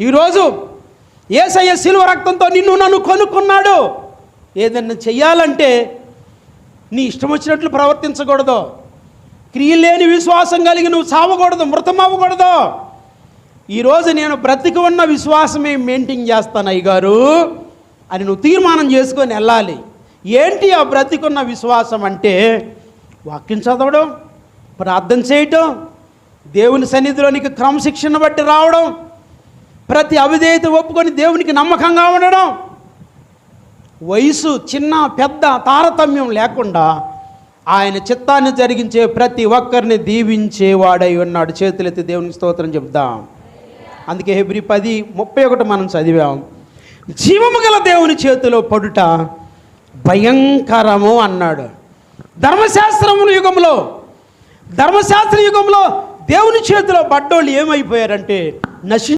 ఈరోజు యేసయ్య శిలువ రక్తంతో నిన్ను నన్ను కొనుక్కున్నాడు. ఏదన్నా చెయ్యాలంటే నీ ఇష్టం వచ్చినట్లు ప్రవర్తించకూడదు. క్రియలేని విశ్వాసం కలిగి నువ్వు చావకూడదు, మృతమవ్వకూడదు. ఈరోజు నేను బ్రతికి ఉన్న విశ్వాసమే మెయింటైన్ చేస్తాను అయ్యగారు అని నువ్వు తీర్మానం చేసుకొని వెళ్ళాలి. ఏంటి ఆ బ్రతికున్న విశ్వాసం అంటే? వాక్యం చదవడం, ప్రార్థన చేయటం, దేవుని సన్నిధిలోనికి క్రమశిక్షణ బట్టి రావడం, ప్రతి అవిధేయత ఒప్పుకొని దేవునికి నమ్మకంగా ఉండడం, వయసు చిన్న పెద్ద తారతమ్యం లేకుండా ఆయన చిత్తాన్ని జరిగించే ప్రతి ఒక్కరిని దీవించేవాడై ఉన్నాడు. చేతులెత్తి దేవునికి స్తోత్రం చెప్దాం. అందుకే హెబ్రీ 10:31 మనం చదివాం. జీవము గల దేవుని చేతిలో పడుట భయంకరము అన్నాడు. ధర్మశాస్త్ర యుగంలో దేవుని చేతిలో పడ్డోళ్ళు ఏమైపోయారంటే